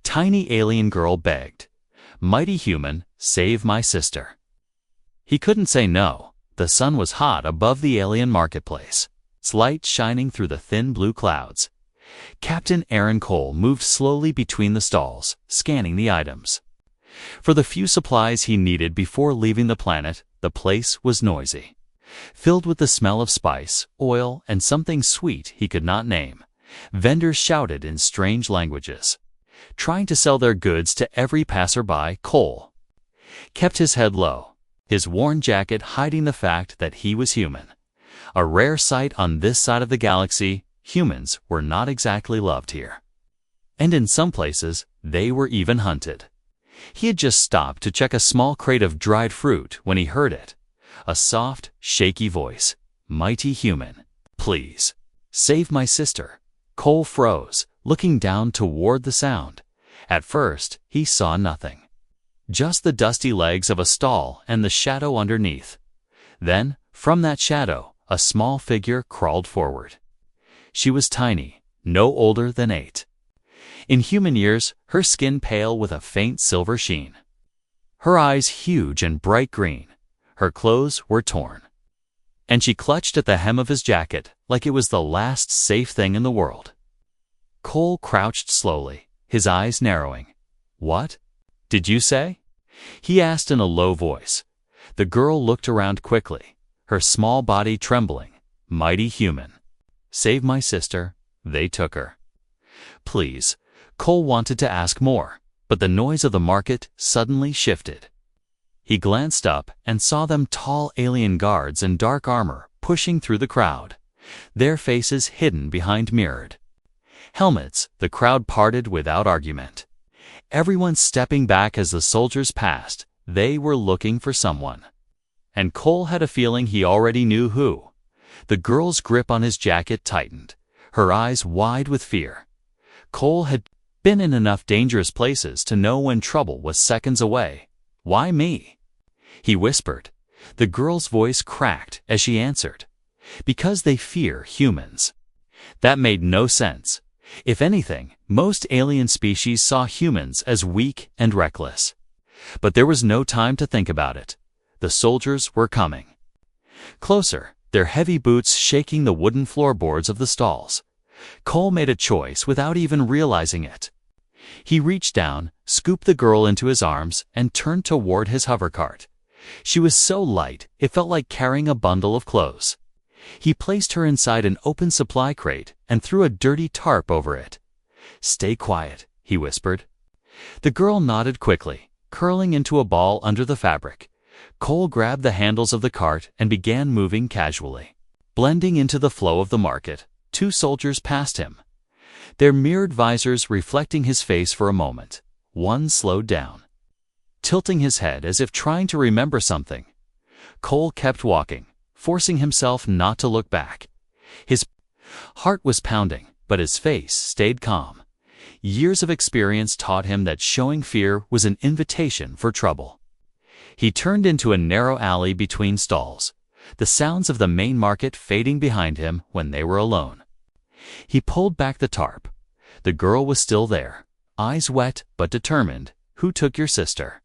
tiny alien girl begged, "Mighty human, save my sister." He couldn't say no. The sun was hot above the alien marketplace, its light shining through the thin blue clouds. Captain Aaron Cole moved slowly between the stalls, scanning the items. For the few supplies he needed before leaving the planet, the place was noisy. Filled with the smell of spice, oil, and something sweet he could not name, vendors shouted in strange languages, trying to sell their goods to every passerby. Cole kept his head low, his worn jacket hiding the fact that he was human. A rare sight on this side of the galaxy, humans were not exactly loved here. And in some places, they were even hunted. He had just stopped to check a small crate of dried fruit when he heard it. A soft, shaky voice. "Mighty human, please, save my sister." Cole froze, looking down toward the sound. At first, he saw nothing. Just the dusty legs of a stall and the shadow underneath. Then, from that shadow, a small figure crawled forward. She was tiny, no older than 8. In human years, her skin pale with a faint silver sheen. Her eyes huge and bright green. Her clothes were torn. And she clutched at the hem of his jacket like it was the last safe thing in the world. Cole crouched slowly, his eyes narrowing. "What did you say?" he asked in a low voice. The girl looked around quickly, her small body trembling. "Mighty human, save my sister, they took her." Please. Cole wanted to ask more, but the noise of the market suddenly shifted. He glanced up and saw them tall alien guards in dark armor pushing through the crowd, their faces hidden behind mirrored helmets. The crowd parted without argument. Everyone stepping back as the soldiers passed. They were looking for someone. And Cole had a feeling he already knew who. The girl's grip on his jacket tightened, her eyes wide with fear. Cole had been in enough dangerous places to know when trouble was seconds away. "Why me?" he whispered. The girl's voice cracked as she answered, "Because they fear humans." That made no sense. If anything, most alien species saw humans as weak and reckless. But there was no time to think about it. The soldiers were coming. Closer, their heavy boots shaking the wooden floorboards of the stalls. Cole made a choice without even realizing it. He reached down, scooped the girl into his arms, and turned toward his hovercart. She was so light, it felt like carrying a bundle of clothes. He placed her inside an open supply crate and threw a dirty tarp over it. "Stay quiet," he whispered. The girl nodded quickly, curling into a ball under the fabric. Cole grabbed the handles of the cart and began moving casually. Blending into the flow of the market, 2 soldiers passed him, their mirrored visors reflecting his face for a moment. One slowed down, tilting his head as if trying to remember something. Cole kept walking, forcing himself not to look back. His heart was pounding, but his face stayed calm. Years of experience taught him that showing fear was an invitation for trouble. He turned into a narrow alley between stalls, the sounds of the main market fading behind him when they were alone. He pulled back the tarp. The girl was still there, eyes wet but determined. "Who took your sister?"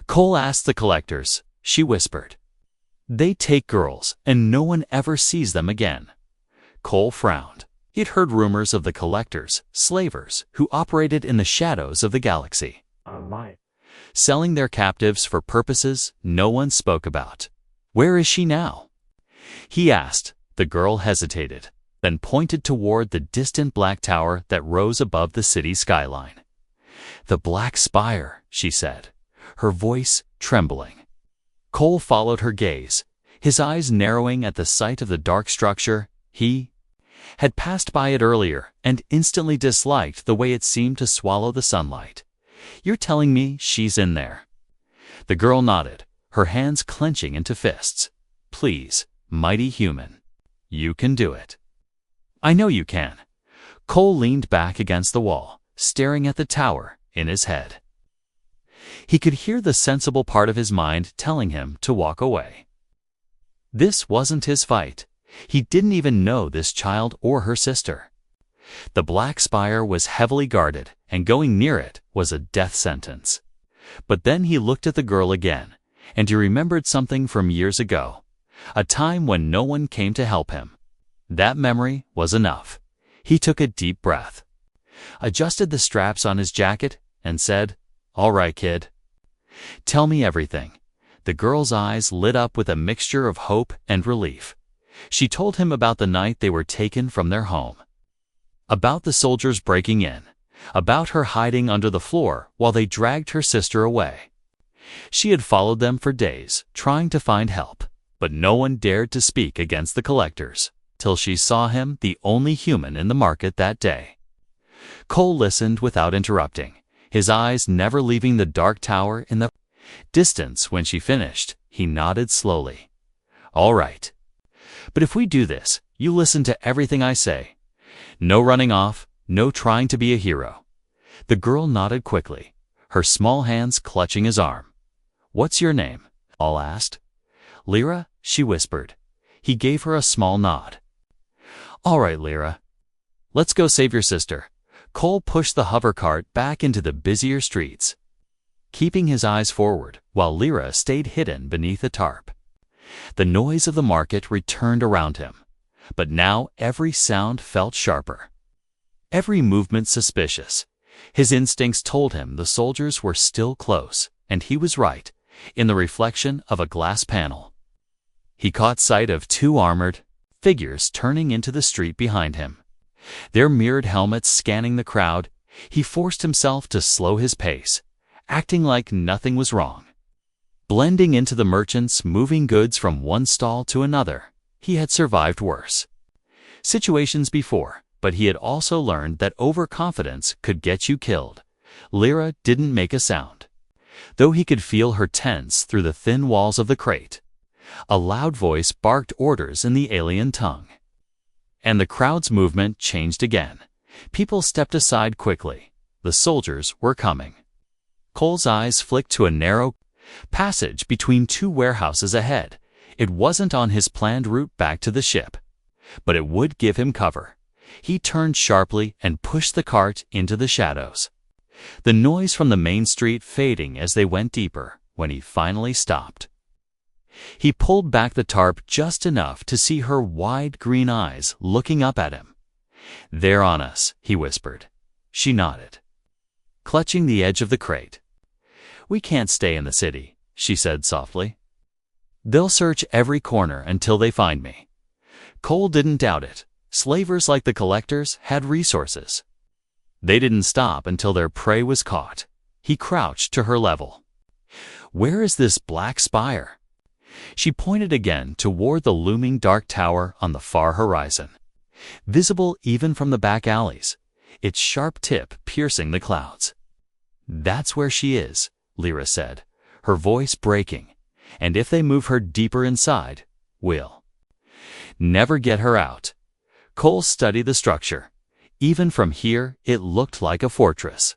Cole asked the collectors. She whispered, "They take girls, and no one ever sees them again." Cole frowned. He'd heard rumors of the collectors, slavers, who operated in the shadows of the galaxy, selling their captives for purposes no one spoke about. "Where is she now?" he asked. The girl hesitated, then pointed toward the distant black tower that rose above the city skyline. "The Black Spire," she said, her voice trembling. Cole followed her gaze, his eyes narrowing at the sight of the dark structure. He had passed by it earlier and instantly disliked the way it seemed to swallow the sunlight. "You're telling me she's in there?" The girl nodded, her hands clenching into fists. "Please, mighty human, you can do it." "I know you can." Cole leaned back against the wall, staring at the tower in his head. He could hear the sensible part of his mind telling him to walk away. This wasn't his fight. He didn't even know this child or her sister. The black spire was heavily guarded, and going near it was a death sentence. But then he looked at the girl again, and he remembered something from years ago, a time when no one came to help him. That memory was enough. He took a deep breath, adjusted the straps on his jacket, and said, "All right, kid. Tell me everything." The girl's eyes lit up with a mixture of hope and relief. She told him about the night they were taken from their home, about the soldiers breaking in, about her hiding under the floor while they dragged her sister away. She had followed them for days, trying to find help, but no one dared to speak against the collectors, till she saw him, the only human in the market that day. Cole listened without interrupting, his eyes never leaving the dark tower in the distance. When she finished, he nodded slowly. "All right. But if we do this, you listen to everything I say. No running off, no trying to be a hero." The girl nodded quickly, her small hands clutching his arm. "What's your name?" All asked. "Lyra," she whispered. He gave her a small nod. "All right, Lyra. Let's go save your sister." Cole pushed the hover cart back into the busier streets, keeping his eyes forward while Lyra stayed hidden beneath a tarp. The noise of the market returned around him, but now every sound felt sharper, every movement suspicious. His instincts told him the soldiers were still close, and he was right, in the reflection of a glass panel. He caught sight of two armored figures turning into the street behind him, their mirrored helmets scanning the crowd. He forced himself to slow his pace, acting like nothing was wrong. Blending into the merchants moving goods from one stall to another, he had survived worse situations before, but he had also learned that overconfidence could get you killed. Lyra didn't make a sound, though he could feel her tense through the thin walls of the crate. A loud voice barked orders in the alien tongue, and the crowd's movement changed again. People stepped aside quickly. The soldiers were coming. Cole's eyes flicked to a narrow passage between two warehouses ahead. It wasn't on his planned route back to the ship, but it would give him cover. He turned sharply and pushed the cart into the shadows, the noise from the main street fading as they went deeper. When he finally stopped, he pulled back the tarp just enough to see her wide green eyes looking up at him. "They're on us," he whispered. She nodded, clutching the edge of the crate. "We can't stay in the city," she said softly. "They'll search every corner until they find me." Cole didn't doubt it. Slavers like the collectors had resources. They didn't stop until their prey was caught. He crouched to her level. "Where is this black spire?" She pointed again toward the looming dark tower on the far horizon, visible even from the back alleys, its sharp tip piercing the clouds. "That's where she is," Lyra said, her voice breaking. "And if they move her deeper inside, we'll never get her out." Cole studied the structure. Even from here, it looked like a fortress.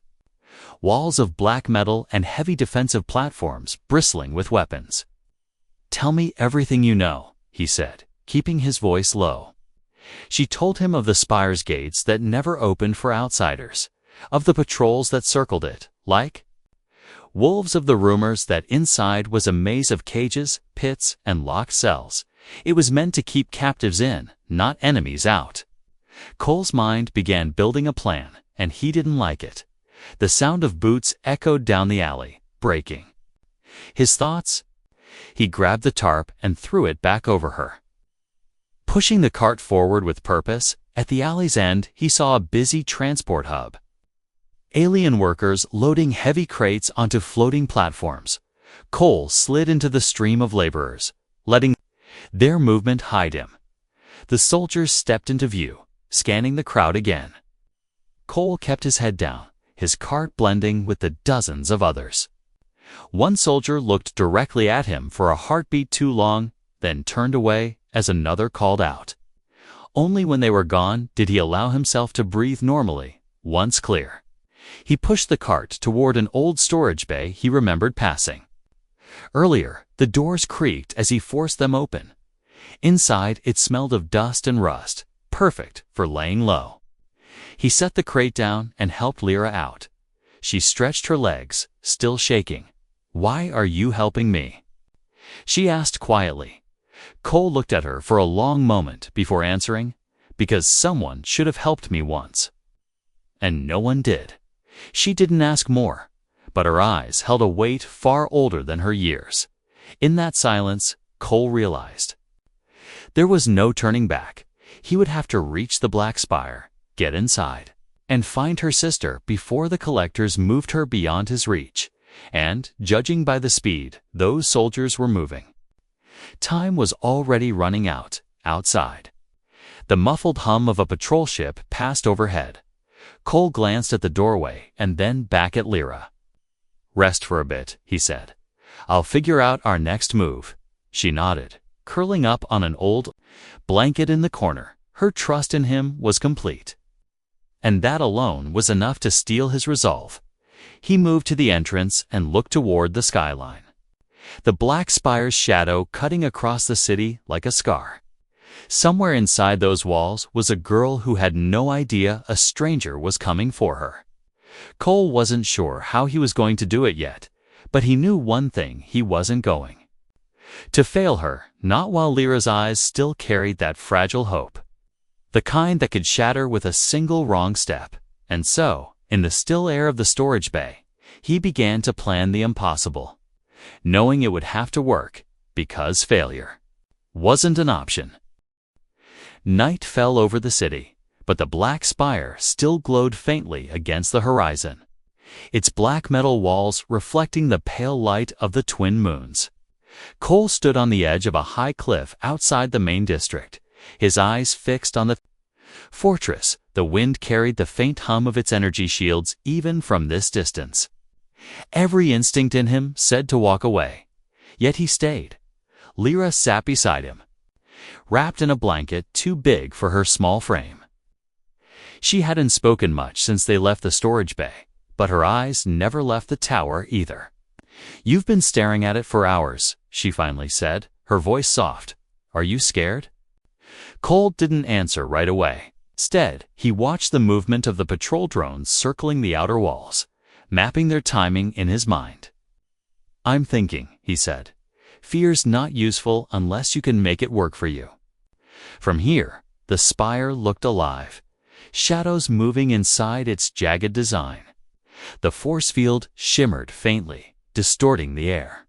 Walls of black metal and heavy defensive platforms bristling with weapons. "Tell me everything you know," he said, keeping his voice low. She told him of the spire's gates that never opened for outsiders, of the patrols that circled it, like wolves, of the rumors that inside was a maze of cages, pits, and locked cells. It was meant to keep captives in, not enemies out. Cole's mind began building a plan, and he didn't like it. The sound of boots echoed down the alley, breaking his thoughts. He grabbed the tarp and threw it back over her, pushing the cart forward with purpose. At the alley's end, he saw a busy transport hub. Alien workers loading heavy crates onto floating platforms. Cole slid into the stream of laborers, letting their movement hide him. The soldiers stepped into view, scanning the crowd again. Cole kept his head down, his cart blending with the dozens of others. One soldier looked directly at him for a heartbeat too long, then turned away as another called out. Only when they were gone did he allow himself to breathe normally. Once clear, he pushed the cart toward an old storage bay he remembered passing earlier. The doors creaked as he forced them open. Inside, it smelled of dust and rust, perfect for laying low. He set the crate down and helped Lyra out. She stretched her legs, still shaking. "Why are you helping me?" she asked quietly. Cole looked at her for a long moment before answering, "Because someone should have helped me once." And no one did. She didn't ask more, but her eyes held a weight far older than her years. In that silence, Cole realized there was no turning back. He would have to reach the Black Spire, get inside, and find her sister before the collectors moved her beyond his reach. And, judging by the speed those soldiers were moving, time was already running out, outside. The muffled hum of a patrol ship passed overhead. Cole glanced at the doorway and then back at Lyra. "Rest for a bit," he said. "I'll figure out our next move." She nodded, curling up on an old blanket in the corner. Her trust in him was complete. And that alone was enough to steel his resolve. He moved to the entrance and looked toward the skyline. The Black Spire's shadow cutting across the city like a scar. Somewhere inside those walls was a girl who had no idea a stranger was coming for her. Cole wasn't sure how he was going to do it yet, but he knew one thing: he wasn't going to fail her, not while Lyra's eyes still carried that fragile hope. The kind that could shatter with a single wrong step. And so, in the still air of the storage bay, he began to plan the impossible, knowing it would have to work, because failure wasn't an option. Night fell over the city, but the Black Spire still glowed faintly against the horizon, its black metal walls reflecting the pale light of the twin moons. Cole stood on the edge of a high cliff outside the main district, his eyes fixed on the fortress. The wind carried the faint hum of its energy shields even from this distance. Every instinct in him said to walk away, yet he stayed. Lyra sat beside him, wrapped in a blanket too big for her small frame. She hadn't spoken much since they left the storage bay, but her eyes never left the tower either. "You've been staring at it for hours," she finally said, her voice soft. "Are you scared?" Cole didn't answer right away. Instead, he watched the movement of the patrol drones circling the outer walls, mapping their timing in his mind. "I'm thinking," he said. "Fear's not useful unless you can make it work for you." From here, the spire looked alive, shadows moving inside its jagged design. The force field shimmered faintly, distorting the air.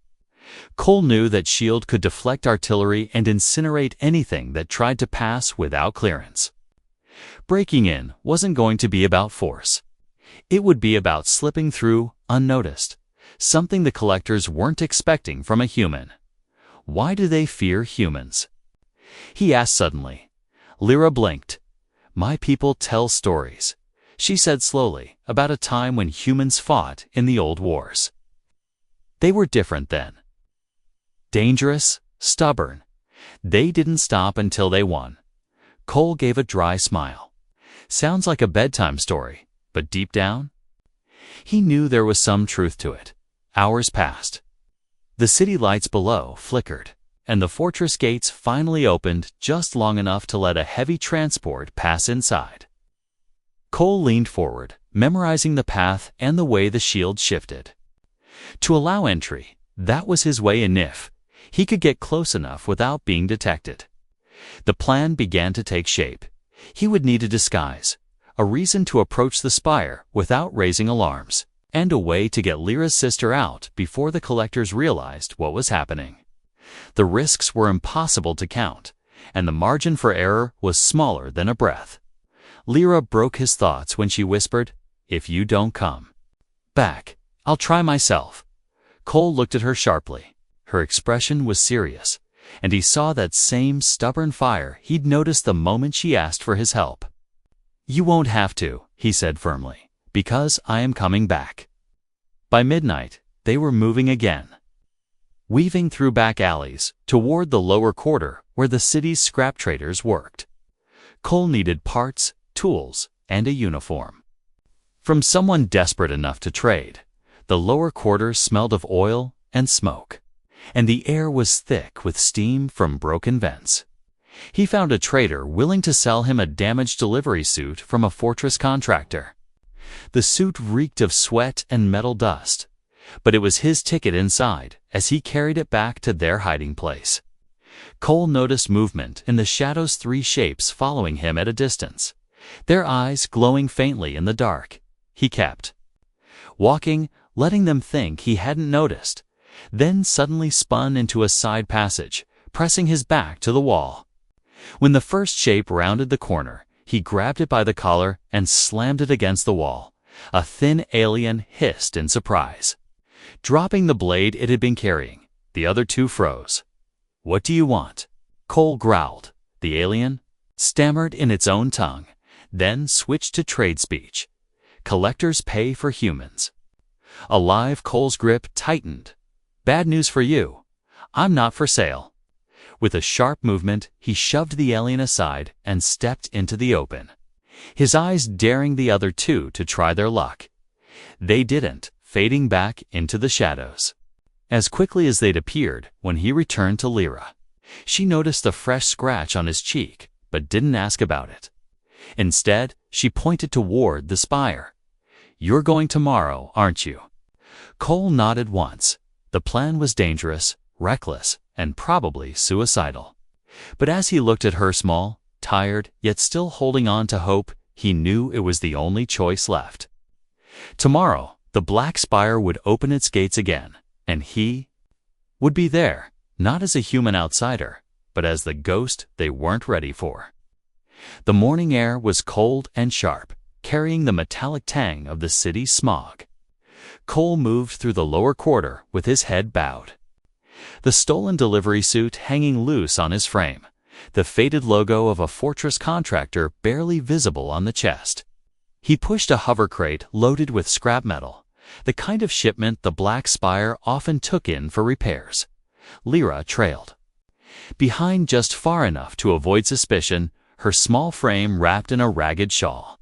Cole knew that shield could deflect artillery and incinerate anything that tried to pass without clearance. Breaking in wasn't going to be about force. It would be about slipping through unnoticed, something the collectors weren't expecting from a human. Why do they fear humans? He asked suddenly. Lyra blinked. "My people tell stories," she said slowly, "about a time when humans fought in the old wars. They were different then. Dangerous, stubborn. They didn't stop until they won." Cole gave a dry smile. "Sounds like a bedtime story, but deep down?" He knew there was some truth to it. Hours passed. The city lights below flickered, and the fortress gates finally opened just long enough to let a heavy transport pass inside. Cole leaned forward, memorizing the path and the way the shield shifted. To allow entry, that was his way in if he could get close enough without being detected. The plan began to take shape. He would need a disguise, a reason to approach the spire without raising alarms, and a way to get Lyra's sister out before the collectors realized what was happening. The risks were impossible to count, and the margin for error was smaller than a breath. Lyra broke his thoughts when she whispered, "If you don't come back, I'll try myself." Cole looked at her sharply. Her expression was serious, and he saw that same stubborn fire he'd noticed the moment she asked for his help. "You won't have to," he said firmly, "because I am coming back." By midnight, they were moving again, weaving through back alleys toward the lower quarter where the city's scrap traders worked. Cole needed parts, tools, and a uniform from someone desperate enough to trade. The lower quarter smelled of oil and smoke, and the air was thick with steam from broken vents. He found a trader willing to sell him a damaged delivery suit from a fortress contractor. The suit reeked of sweat and metal dust, but it was his ticket inside as he carried it back to their hiding place. Cole noticed movement in the shadow's three shapes following him at a distance, their eyes glowing faintly in the dark. He kept walking, letting them think he hadn't noticed, then suddenly spun into a side passage, pressing his back to the wall. When the first shape rounded the corner, he grabbed it by the collar and slammed it against the wall. A thin alien hissed in surprise. Dropping the blade it had been carrying, the other two froze. "What do you want?" Cole growled. The alien stammered in its own tongue, then switched to trade speech. "Collectors pay for humans." Alive, Cole's grip tightened. "Bad news for you. I'm not for sale." With a sharp movement, he shoved the alien aside and stepped into the open, his eyes daring the other two to try their luck. They didn't, fading back into the shadows. As quickly as they'd appeared, when he returned to Lyra, she noticed the fresh scratch on his cheek, but didn't ask about it. Instead, she pointed toward the spire. "You're going tomorrow, aren't you?" Cole nodded once. The plan was dangerous, reckless, and probably suicidal. But as he looked at her small, tired, yet still holding on to hope, he knew it was the only choice left. Tomorrow, the Black Spire would open its gates again, and he would be there, not as a human outsider, but as the ghost they weren't ready for. The morning air was cold and sharp, carrying the metallic tang of the city's smog. Cole moved through the lower quarter with his head bowed. The stolen delivery suit hanging loose on his frame, the faded logo of a fortress contractor barely visible on the chest. He pushed a hover crate loaded with scrap metal, the kind of shipment the Black Spire often took in for repairs. Lyra trailed behind just far enough to avoid suspicion, her small frame wrapped in a ragged shawl.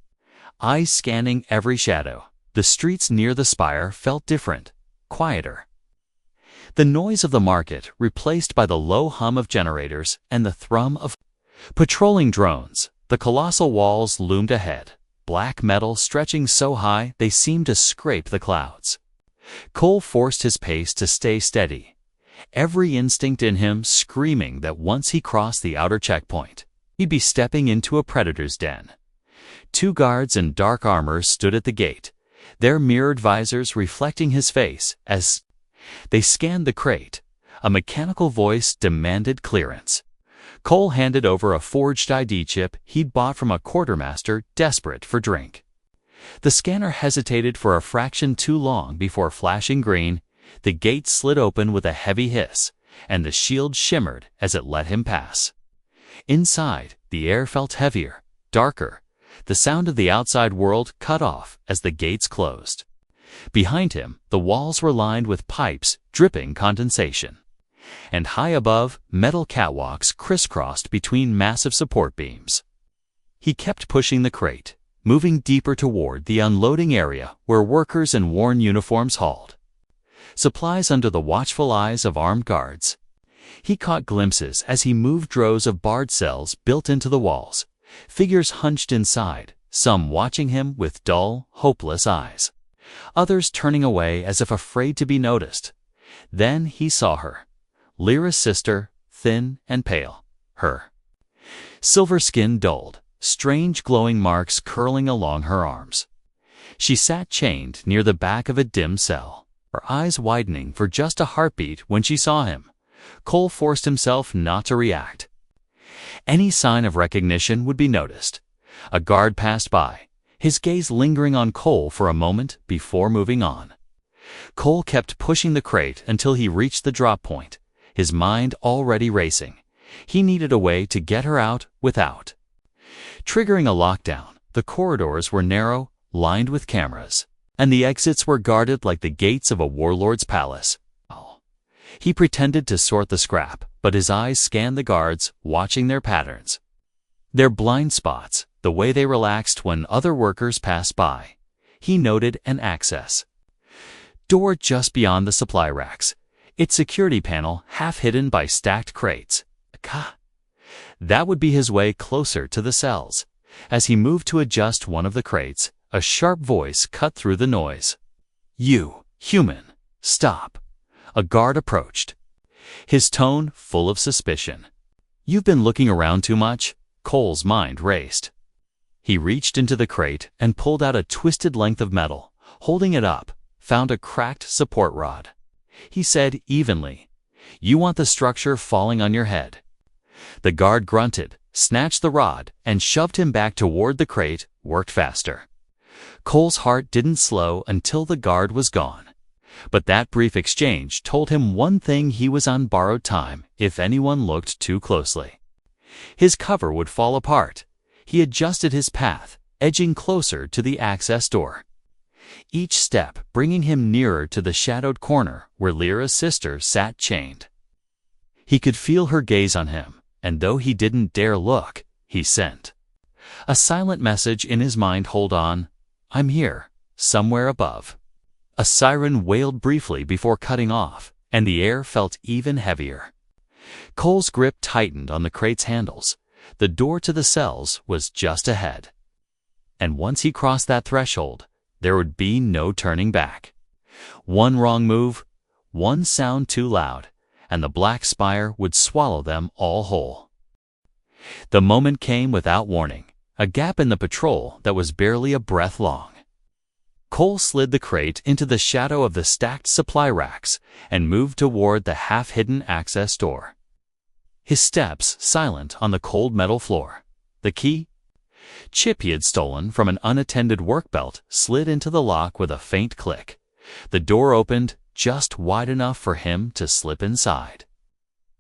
Eyes scanning every shadow, the streets near the spire felt different, quieter. The noise of the market replaced by the low hum of generators and the thrum of patrolling drones. The colossal walls loomed ahead, black metal stretching so high they seemed to scrape the clouds. Cole forced his pace to stay steady, every instinct in him screaming that once he crossed the outer checkpoint, he'd be stepping into a predator's den. Two guards in dark armor stood at the gate, their mirrored visors reflecting his face as they scanned the crate. A mechanical voice demanded clearance. Cole handed over a forged ID chip he'd bought from a quartermaster desperate for drink. The scanner hesitated for a fraction too long before flashing green. The gate slid open with a heavy hiss, and the shield shimmered as it let him pass. Inside, the air felt heavier, darker, the sound of the outside world cut off as the gates closed. Behind him, the walls were lined with pipes dripping condensation. And high above, metal catwalks crisscrossed between massive support beams. He kept pushing the crate, moving deeper toward the unloading area where workers in worn uniforms hauled supplies under the watchful eyes of armed guards. He caught glimpses as he moved rows of barred cells built into the walls, figures hunched inside, some watching him with dull, hopeless eyes, others turning away as if afraid to be noticed. Then he saw her, Lyra's sister, thin and pale, her silver skin dulled, strange glowing marks curling along her arms. She sat chained near the back of a dim cell, her eyes widening for just a heartbeat when she saw him. Cole forced himself not to react. Any sign of recognition would be noticed. A guard passed by, his gaze lingering on Cole for a moment before moving on. Cole kept pushing the crate until he reached the drop point, his mind already racing. He needed a way to get her out without triggering a lockdown. The corridors were narrow, lined with cameras, and the exits were guarded like the gates of a warlord's palace. He pretended to sort the scrap, but his eyes scanned the guards, watching their patterns, their blind spots, the way they relaxed when other workers passed by. He noted an access door just beyond the supply racks, its security panel half hidden by stacked crates. That would be his way closer to the cells. As he moved to adjust one of the crates, a sharp voice cut through the noise. "You, human, stop." A guard approached, his tone full of suspicion. "You've been looking around too much?" Cole's mind raced. He reached into the crate and pulled out a twisted length of metal. Holding it up, found a cracked support rod. He said evenly, "You want the structure falling on your head." The guard grunted, snatched the rod, and shoved him back toward the crate. Worked faster. Cole's heart didn't slow until the guard was gone. But that brief exchange told him one thing: he was on borrowed time if anyone looked too closely. His cover would fall apart. He adjusted his path, edging closer to the access door. Each step bringing him nearer to the shadowed corner where Lyra's sister sat chained. He could feel her gaze on him, and though he didn't dare look, he sent a silent message in his mind: "Hold on, I'm here, somewhere above." A siren wailed briefly before cutting off, and the air felt even heavier. Cole's grip tightened on the crate's handles. The door to the cells was just ahead. And once he crossed that threshold, there would be no turning back. One wrong move, one sound too loud, and the black spire would swallow them all whole. The moment came without warning, a gap in the patrol that was barely a breath long. Cole slid the crate into the shadow of the stacked supply racks and moved toward the half-hidden access door. His steps silent on the cold metal floor. The key, chip he had stolen from an unattended work belt, slid into the lock with a faint click. The door opened just wide enough for him to slip inside.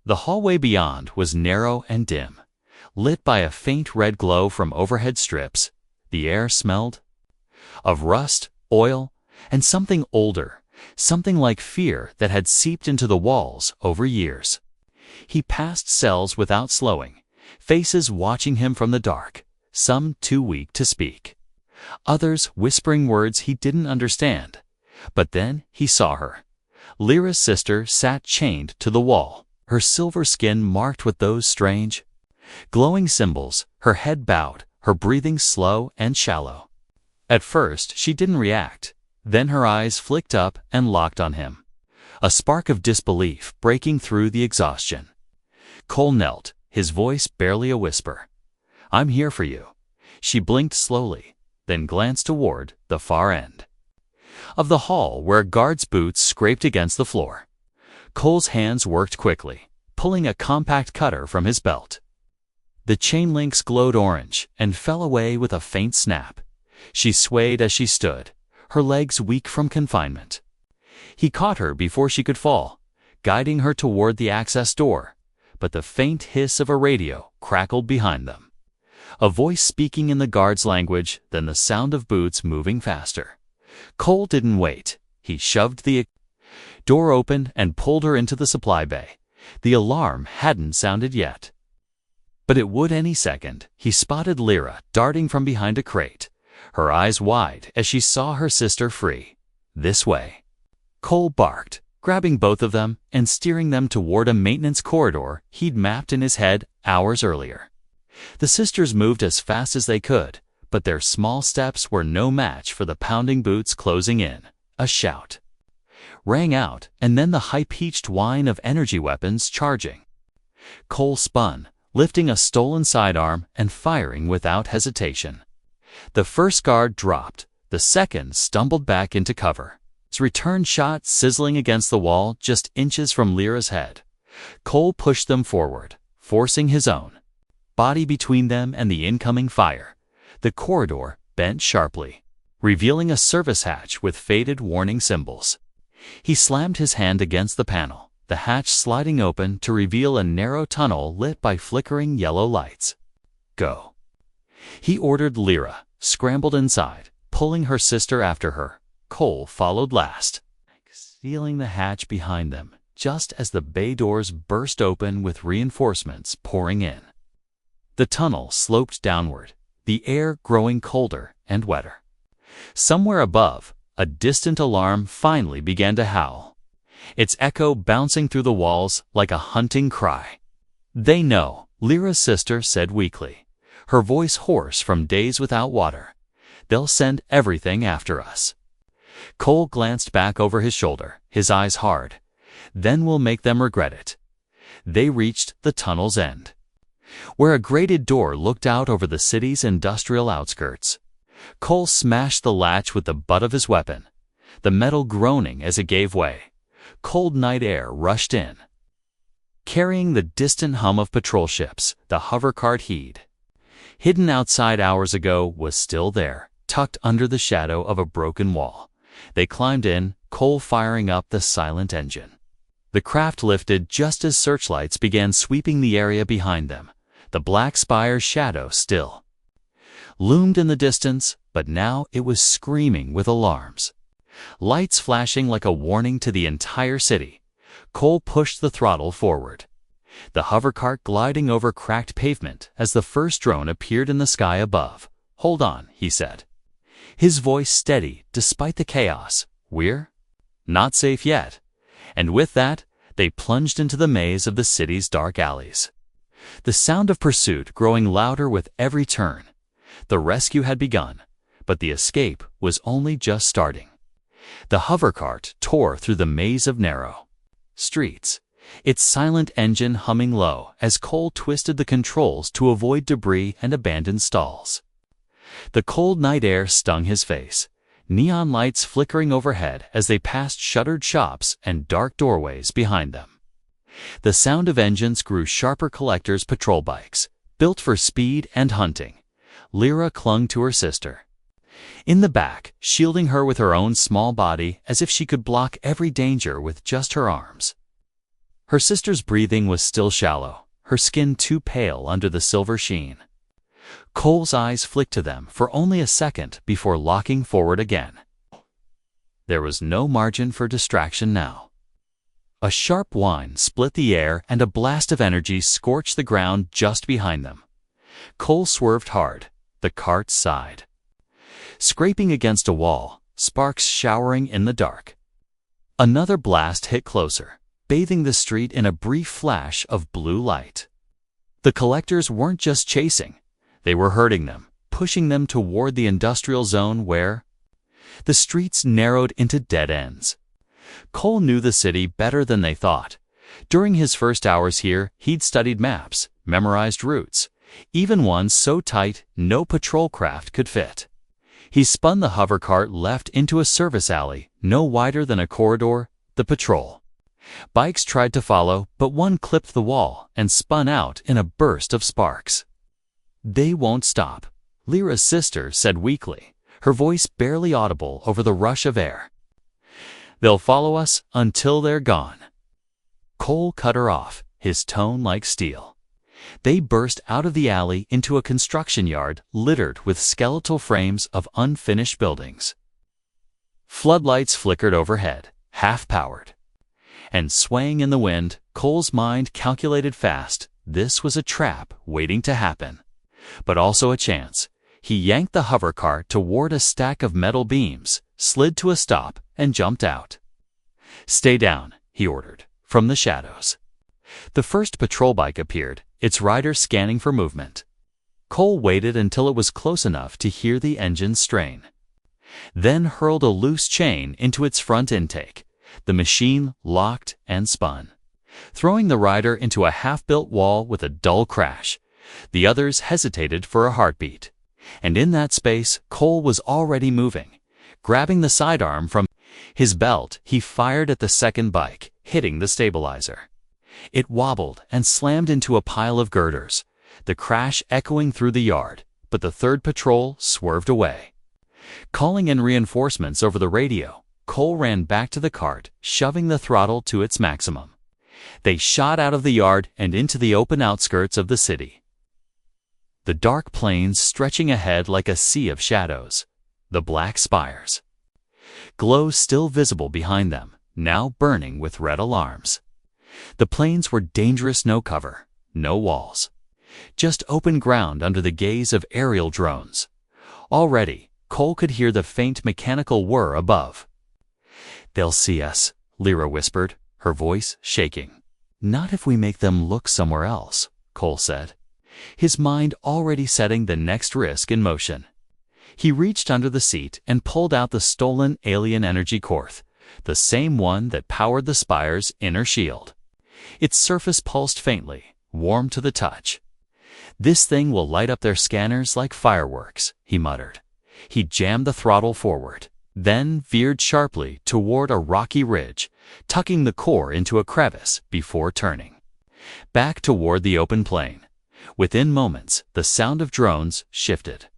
The hallway beyond was narrow and dim, lit by a faint red glow from overhead strips. The air smelled of rust, oil, and something older, something like fear that had seeped into the walls over years. He passed cells without slowing, faces watching him from the dark, some too weak to speak, others whispering words he didn't understand. But then he saw her. Lyra's sister sat chained to the wall, her silver skin marked with those strange, glowing symbols, her head bowed, her breathing slow and shallow. At first she didn't react, then her eyes flicked up and locked on him, a spark of disbelief breaking through the exhaustion. Cole knelt, his voice barely a whisper. "I'm here for you." She blinked slowly, then glanced toward the far end of the hall where a guard's boots scraped against the floor. Cole's hands worked quickly, pulling a compact cutter from his belt. The chain links glowed orange and fell away with a faint snap. She swayed as she stood, her legs weak from confinement. He caught her before she could fall, guiding her toward the access door, but the faint hiss of a radio crackled behind them. A voice speaking in the guard's language, then the sound of boots moving faster. Cole didn't wait. He shoved the door open and pulled her into the supply bay. The alarm hadn't sounded yet, but it would any second. He spotted Lyra darting from behind a crate, her eyes wide as she saw her sister free. "This way." Cole barked, grabbing both of them and steering them toward a maintenance corridor he'd mapped in his head hours earlier. The sisters moved as fast as they could, but their small steps were no match for the pounding boots closing in. A shout rang out, and then the high-pitched whine of energy weapons charging. Cole spun, lifting a stolen sidearm and firing without hesitation. The first guard dropped, the second stumbled back into cover, his return shot sizzling against the wall just inches from Lyra's head. Cole pushed them forward, forcing his own body between them and the incoming fire. The corridor bent sharply, revealing a service hatch with faded warning symbols. He slammed his hand against the panel, the hatch sliding open to reveal a narrow tunnel lit by flickering yellow lights. "Go," he ordered. Lyra scrambled inside, pulling her sister after her. Cole followed last, sealing the hatch behind them just as the bay doors burst open with reinforcements pouring in. The tunnel sloped downward, the air growing colder and wetter. Somewhere above, a distant alarm finally began to howl, its echo bouncing through the walls like a hunting cry. "They know," Lyra's sister said weakly, her voice hoarse from days without water. "They'll send everything after us." Cole glanced back over his shoulder, his eyes hard. "Then we'll make them regret it." They reached the tunnel's end, where a grated door looked out over the city's industrial outskirts. Cole smashed the latch with the butt of his weapon, the metal groaning as it gave way. Cold night air rushed in, carrying the distant hum of patrol ships. The hovercart he'd hidden outside hours ago was still there, tucked under the shadow of a broken wall. They climbed in, Cole firing up the silent engine. The craft lifted just as searchlights began sweeping the area behind them. The black spire's shadow still loomed in the distance, but now it was screaming with alarms, lights flashing like a warning to the entire city. Cole pushed the throttle forward, the hovercart gliding over cracked pavement as the first drone appeared in the sky above. "Hold on," he said, his voice steady despite the chaos. "We're not safe yet." And with that, they plunged into the maze of the city's dark alleys, the sound of pursuit growing louder with every turn. The rescue had begun, but the escape was only just starting. The hovercart tore through the maze of narrow streets, its silent engine humming low as Cole twisted the controls to avoid debris and abandoned stalls. The cold night air stung his face, neon lights flickering overhead as they passed shuttered shops and dark doorways behind them. The sound of engines grew sharper. Collectors' patrol bikes, built for speed and hunting. Lyra clung to her sister in the back, shielding her with her own small body as if she could block every danger with just her arms. Her sister's breathing was still shallow, her skin too pale under the silver sheen. Cole's eyes flicked to them for only a second before locking forward again. There was no margin for distraction now. A sharp whine split the air and a blast of energy scorched the ground just behind them. Cole swerved hard. The cart sighed, scraping against a wall, sparks showering in the dark. Another blast hit closer, bathing the street in a brief flash of blue light. The collectors weren't just chasing, they were herding them, pushing them toward the industrial zone where the streets narrowed into dead ends. Cole knew the city better than they thought. During his first hours here, he'd studied maps, memorized routes, even ones so tight no patrol craft could fit. He spun the hovercart left into a service alley, no wider than a corridor. The patrol bikes tried to follow, but one clipped the wall and spun out in a burst of sparks. "They won't stop," Lyra's sister said weakly, her voice barely audible over the rush of air. "They'll follow us until they're gone." Cole cut her off, his tone like steel. They burst out of the alley into a construction yard littered with skeletal frames of unfinished buildings. Floodlights flickered overhead, half-powered, and swaying in the wind. Cole's mind calculated fast. This was a trap waiting to happen, but also a chance. He yanked the hovercart toward a stack of metal beams, slid to a stop, and jumped out. "Stay down," he ordered, from the shadows. The first patrol bike appeared, its rider scanning for movement. Cole waited until it was close enough to hear the engine strain, then hurled a loose chain into its front intake. The machine locked and spun, throwing the rider into a half-built wall with a dull crash. The others hesitated for a heartbeat, and in that space, Cole was already moving. Grabbing the sidearm from his belt, he fired at the second bike, hitting the stabilizer. It wobbled and slammed into a pile of girders, the crash echoing through the yard, but the third patrol swerved away. Calling in reinforcements over the radio, Cole ran back to the cart, shoving the throttle to its maximum. They shot out of the yard and into the open outskirts of the city, the dark plains stretching ahead like a sea of shadows, the black spires glow still visible behind them, now burning with red alarms. The plains were dangerous. No cover, no walls, just open ground under the gaze of aerial drones. Already, Cole could hear the faint mechanical whir above. "They'll see us," Lyra whispered, her voice shaking. "Not if we make them look somewhere else," Cole said, his mind already setting the next risk in motion. He reached under the seat and pulled out the stolen alien energy core, the same one that powered the Spire's inner shield. Its surface pulsed faintly, warm to the touch. "This thing will light up their scanners like fireworks," he muttered. He jammed the throttle forward, then veered sharply toward a rocky ridge, tucking the core into a crevice before turning. Back toward the open plain. Within moments, the sound of drones shifted,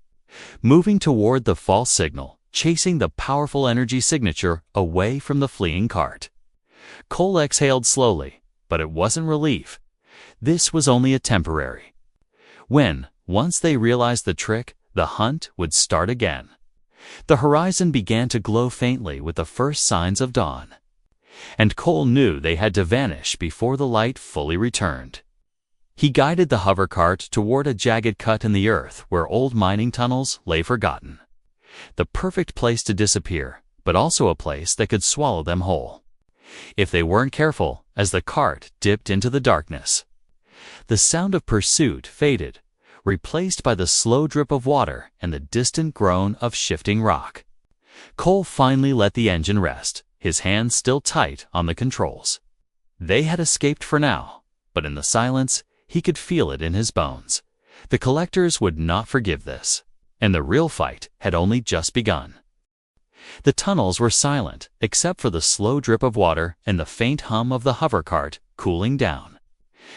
moving toward the false signal, chasing the powerful energy signature away from the fleeing cart. Cole exhaled slowly, but it wasn't relief. This was only a temporary. Once they realized the trick, the hunt would start again. The horizon began to glow faintly with the first signs of dawn, and Cole knew they had to vanish before the light fully returned. He guided the hover cart toward a jagged cut in the earth where old mining tunnels lay forgotten. The perfect place to disappear, but also a place that could swallow them whole, if they weren't careful, as the cart dipped into the darkness. The sound of pursuit faded, replaced by the slow drip of water and the distant groan of shifting rock. Cole finally let the engine rest, his hands still tight on the controls. They had escaped for now, but in the silence, he could feel it in his bones. The collectors would not forgive this, and the real fight had only just begun. The tunnels were silent, except for the slow drip of water and the faint hum of the hover cart cooling down.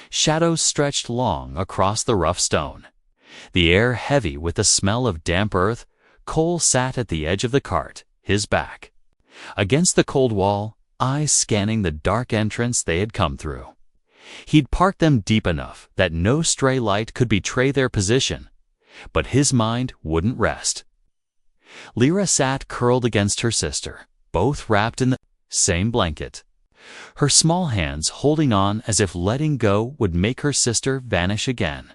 Shadows stretched long across the rough stone. The air heavy with the smell of damp earth. Cole sat at the edge of the cart, his back against the cold wall, eyes scanning the dark entrance they had come through. He'd parked them deep enough that no stray light could betray their position, but his mind wouldn't rest. Lyra sat curled against her sister, both wrapped in the same blanket, her small hands holding on as if letting go would make her sister vanish again.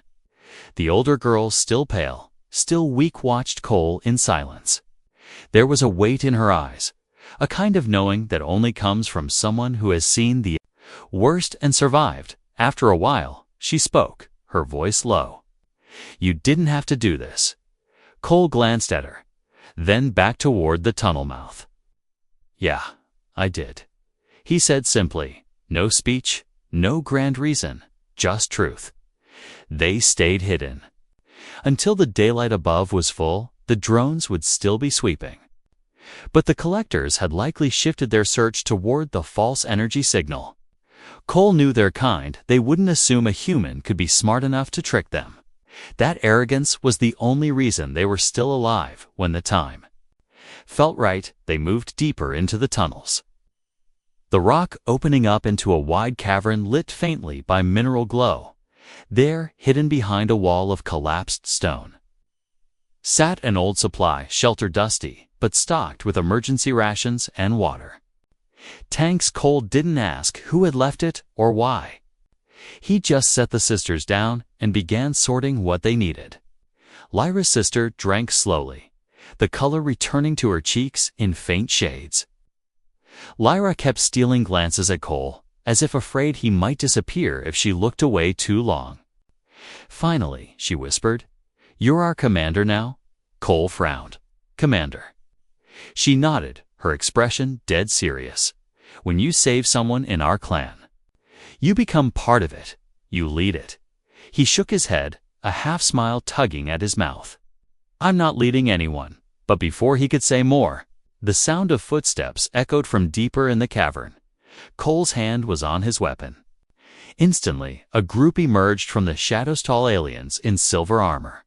The older girl, still pale, still weak, watched Cole in silence. There was a weight in her eyes, a kind of knowing that only comes from someone who has seen the worst and survived. After a while, she spoke, her voice low. "You didn't have to do this." Cole glanced at her, then back toward the tunnel mouth. "Yeah, I did," he said simply. No speech, no grand reason, just truth. They stayed hidden. Until the daylight above was full, the drones would still be sweeping. But the collectors had likely shifted their search toward the false energy signal. Cole knew their kind. They wouldn't assume a human could be smart enough to trick them. That arrogance was the only reason they were still alive when the time felt right. They moved deeper into the tunnels. The rock opening up into a wide cavern lit faintly by mineral glow. There, hidden behind a wall of collapsed stone, sat an old supply shelter, dusty, but stocked with emergency rations and water. Tanks. Cole didn't ask who had left it or why. He just set the sisters down and began sorting what they needed. Lyra's sister drank slowly, the color returning to her cheeks in faint shades. Lyra kept stealing glances at Cole, as if afraid he might disappear if she looked away too long. Finally, she whispered, "You're our commander now?" Cole frowned. "Commander." She nodded, her expression dead serious. "When you save someone in our clan, you become part of it. You lead it." He shook his head, a half-smile tugging at his mouth. "I'm not leading anyone." But before he could say more, the sound of footsteps echoed from deeper in the cavern. Cole's hand was on his weapon. Instantly, a group emerged from the shadows, tall aliens in silver armor,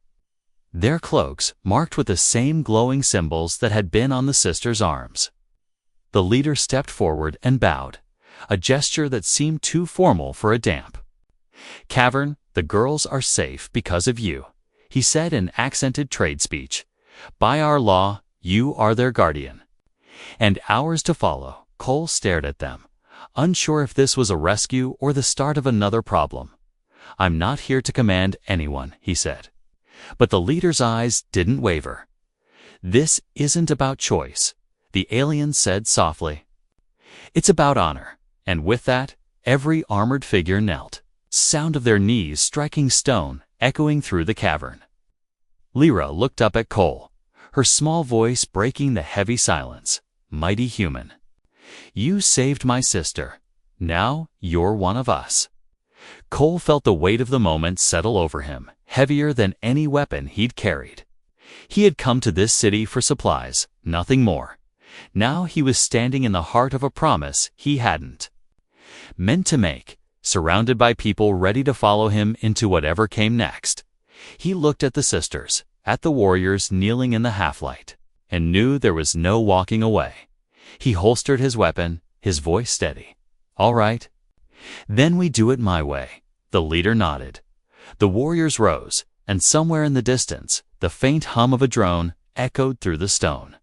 their cloaks marked with the same glowing symbols that had been on the sisters' arms. The leader stepped forward and bowed, a gesture that seemed too formal for a damp cavern. "The girls are safe because of you," he said in accented trade speech. "By our law, you are their guardian, and ours to follow." Cole stared at them, unsure if this was a rescue or the start of another problem. "I'm not here to command anyone," he said. But the leader's eyes didn't waver. "This isn't about choice," the alien said softly. "It's about honor." And with that, every armored figure knelt, sound of their knees striking stone echoing through the cavern. Lyra looked up at Cole, her small voice breaking the heavy silence. "Mighty human, you saved my sister. Now you're one of us." Cole felt the weight of the moment settle over him, heavier than any weapon he'd carried. He had come to this city for supplies, nothing more. Now he was standing in the heart of a promise he hadn't meant to make, surrounded by people ready to follow him into whatever came next. He looked at the sisters, at the warriors kneeling in the half-light, and knew there was no walking away. He holstered his weapon, his voice steady. "All right. Then we do it my way." The leader nodded. The warriors rose, and somewhere in the distance, the faint hum of a drone echoed through the stone.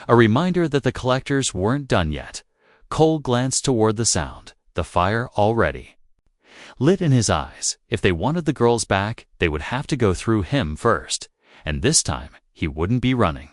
A reminder that the collectors weren't done yet. Cole glanced toward the sound, the fire already lit in his eyes. If they wanted the girls back, they would have to go through him first, and this time he wouldn't be running.